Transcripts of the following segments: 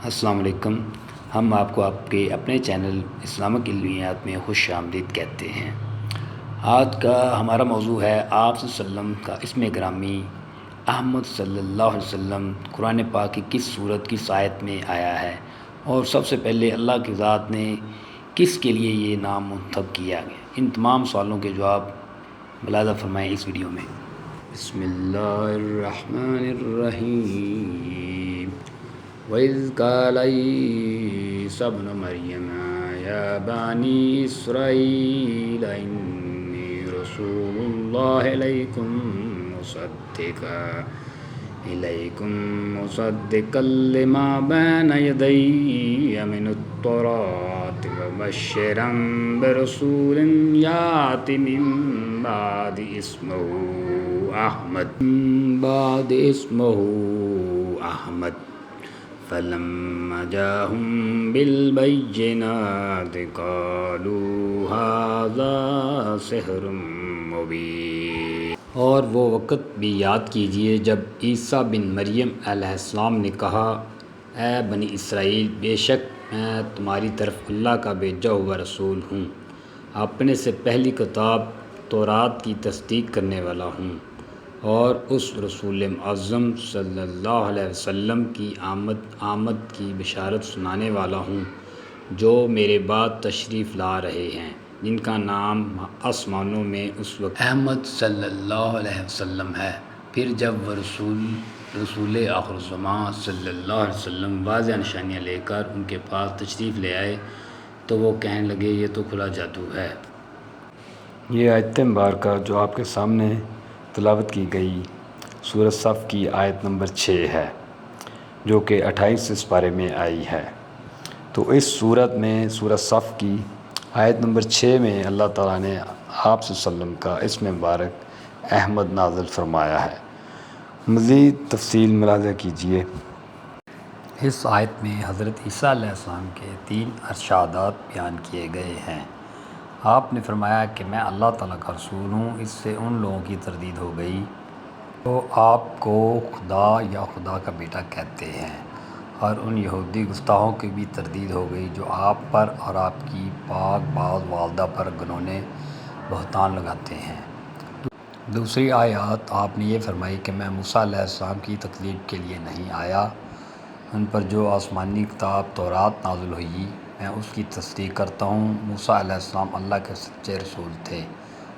السلام علیکم۔ ہم آپ کو آپ کے اپنے چینل اسلامک علمیات میں خوش آمدید کہتے ہیں۔ آج کا ہمارا موضوع ہے آپ صلی اللہ علیہ وسلم کا اسم گرامی احمد صلی اللہ علیہ وسلم قرآن پاک کی کس صورت کی آیت میں آیا ہے، اور سب سے پہلے اللہ کی ذات نے کس کے لیے یہ نام منتخب کیا گیا۔ ان تمام سوالوں کے جواب ملاحظہ فرمائیں اس ویڈیو میں۔ بسم اللہ الرحمن الرحیم۔ وَإِذْ قَالَ عِيسَى ابْنُ مَرْيَمَ يَا بَنِي إِسْرَائِيلَ إِنِّي رَسُولُ اللَّهِ إِلَيْكُمْ مُصَدِّقًا لِمَا بَيْنَ يَدَيَّ مِنَ التَّوْرَاةِ وَمُبَشِّرًا بِرَسُولٍ يَأْتِي مِن بَعْدِي اسْمُهُ أَحْمَدُ فَلَمَّا جَاءَهُم بِالْبَيِّنَاتِ قَالُوا هَٰذَا سِحْرٌ مُّبِينٌ۔ اور وہ وقت بھی یاد کیجیے جب عیسیٰ بن مریم علیہ السلام نے کہا، اے بنی اسرائیل، بے شک میں تمہاری طرف اللہ کا بھیجا ہوا رسول ہوں، اپنے سے پہلی کتاب تورات کی تصدیق کرنے والا ہوں، اور اس رسول اعظم صلی اللہ علیہ وسلم کی آمد کی بشارت سنانے والا ہوں، جو میرے بعد تشریف لا رہے ہیں، جن کا نام آسمانوں میں اس وقت احمد صلی اللہ علیہ وسلم ہے۔ پھر جب وہ رسول آخر الزماں صلی اللہ علیہ وسلم واضح نشانیاں لے کر ان کے پاس تشریف لے آئے تو وہ کہنے لگے، یہ تو کھلا جادو ہے۔ یہ آیت مبارکہ جو آپ کے سامنے تلاوت کی گئی سورۃ صف کی آیت نمبر 6 ہے، جو کہ 28 اس پارے میں آئی ہے۔ تو اس صورت میں سورۃ صف کی آیت نمبر 6 میں اللہ تعالیٰ نے آپ صلی اللہ علیہ وسلم کا اسم مبارک احمد نازل فرمایا ہے۔ مزید تفصیل ملاحظہ کیجیے۔ اس آیت میں حضرت عیسیٰ علیہ السلام کے 3 ارشادات بیان کیے گئے ہیں۔ آپ نے فرمایا کہ میں اللہ تعالیٰ کا رسول ہوں۔ اس سے ان لوگوں کی تردید ہو گئی جو آپ کو خدا یا خدا کا بیٹا کہتے ہیں، اور ان یہودی گستاخوں کی بھی تردید ہو گئی جو آپ پر اور آپ کی پاک باز والدہ پر گنہِ بہتان لگاتے ہیں۔ دوسری آیات آپ نے یہ فرمائی کہ میں موسیٰ علیہ السلام کی تکذیب کے لیے نہیں آیا، ان پر جو آسمانی کتاب تورات نازل ہوئی میں اس کی تصدیق کرتا ہوں۔ موسیٰ علیہ السلام اللہ کے سچے رسول تھے،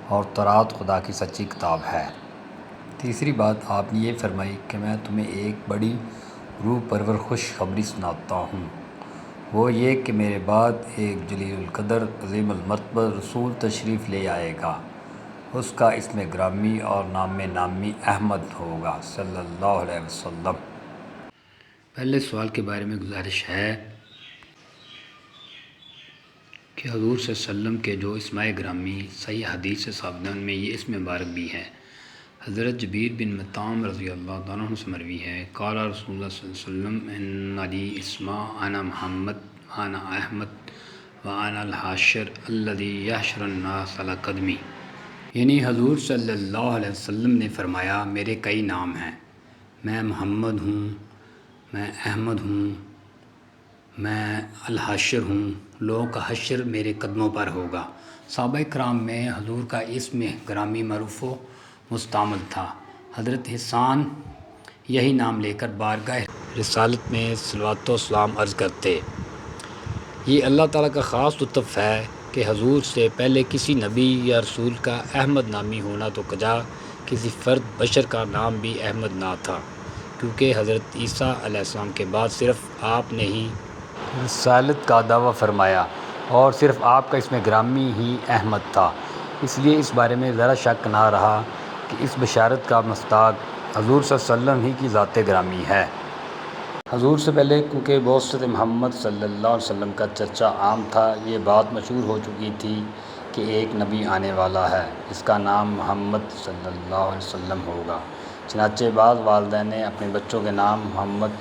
اور تورات خدا کی سچی کتاب ہے۔ تیسری بات آپ نے یہ فرمائی کہ میں تمہیں ایک بڑی روح پرور خوشخبری سناتا ہوں، وہ یہ کہ میرے بعد ایک جلیل القدر عظیم المرتبہ رسول تشریف لے آئے گا، اس کا اسم گرامی اور نام نامی احمد ہوگا صلی اللہ علیہ وسلم۔ پہلے سوال کے بارے میں گزارش ہے کہ حضور صلی اللہ علیہ وسلم کے جو اسماء گرامی صحیح حدیث سے ثابت ہیں، ان میں یہ اسم مبارک بھی ہے۔ حضرت جبیر بن مطعم رضی اللہ تعالیٰ عنہ سے مروی ہے، قال رسول اللہ صلی اللہ علیہ وسلم ان لی اسما انا محمد وانا احمد وانا الحاشر الذی یحشر الناس علی قدمی۔ یعنی حضور صلی اللہ علیہ وسلم نے فرمایا، میرے کئی نام ہیں، میں محمد ہوں، میں احمد ہوں، میں الحاشر ہوں، لوگوں کا حشر میرے قدموں پر ہوگا۔ صحابہ کرام میں حضور کا اسم گرامی معروف و مستعمل تھا۔ حضرت حسان یہی نام لے کر بارگاہ رسالت میں صلوات و سلام عرض کرتے۔ یہ اللہ تعالیٰ کا خاص لطف ہے کہ حضور سے پہلے کسی نبی یا رسول کا احمد نامی ہونا تو کجا کسی فرد بشر کا نام بھی احمد نہ تھا، کیونکہ حضرت عیسیٰ علیہ السلام کے بعد صرف آپ نے ہی رسالت کا دعویٰ فرمایا، اور صرف آپ کا اسم گرامی ہی احمد تھا۔ اس لیے اس بارے میں ذرا شک نہ رہا کہ اس بشارت کا مصداق حضور صلی اللہ علیہ وسلم ہی کی ذات گرامی ہے۔ حضور سے پہلے کیونکہ بعثت محمد صلی اللہ علیہ وسلم کا چرچا عام تھا، یہ بات مشہور ہو چکی تھی کہ ایک نبی آنے والا ہے، اس کا نام محمد صلی اللہ علیہ وسلم ہوگا۔ چنانچہ بعض والدین نے اپنے بچوں کے نام محمد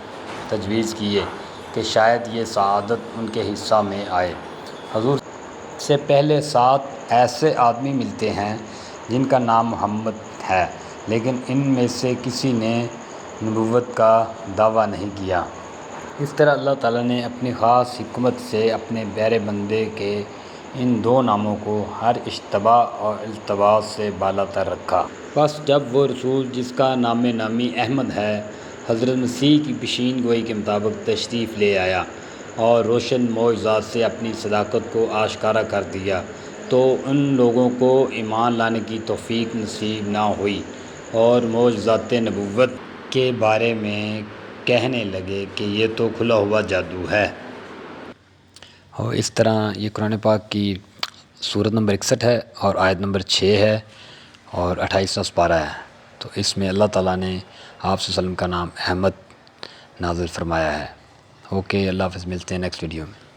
تجویز کیے کہ شاید یہ سعادت ان کے حصہ میں آئے۔ حضور سے پہلے 7 ایسے آدمی ملتے ہیں جن کا نام محمد ہے، لیکن ان میں سے کسی نے نبوت کا دعویٰ نہیں کیا۔ اس طرح اللہ تعالیٰ نے اپنی خاص حکمت سے اپنے پیارے بندے کے ان دو ناموں کو ہر اشتباہ اور التباس سے بالا تر رکھا۔ بس جب وہ رسول جس کا نام نامی احمد ہے حضرت مسیح کی پیشین گوئی کے مطابق تشریف لے آیا اور روشن معجزات سے اپنی صداقت کو آشکارا کر دیا تو ان لوگوں کو ایمان لانے کی توفیق نصیب نہ ہوئی اور معجزات نبوت کے بارے میں کہنے لگے کہ یہ تو کھلا ہوا جادو ہے۔ اور اس طرح یہ قرآن پاک کی سورت نمبر 61 ہے اور آیت نمبر 6 ہے اور 28واں سپارہ ہے۔ تو اس میں اللہ تعالیٰ نے آپ صلی اللہ علیہ وسلم کا نام احمد نازل فرمایا ہے۔ اوکے، اللہ حافظ، ملتے ہیں نیکسٹ ویڈیو میں۔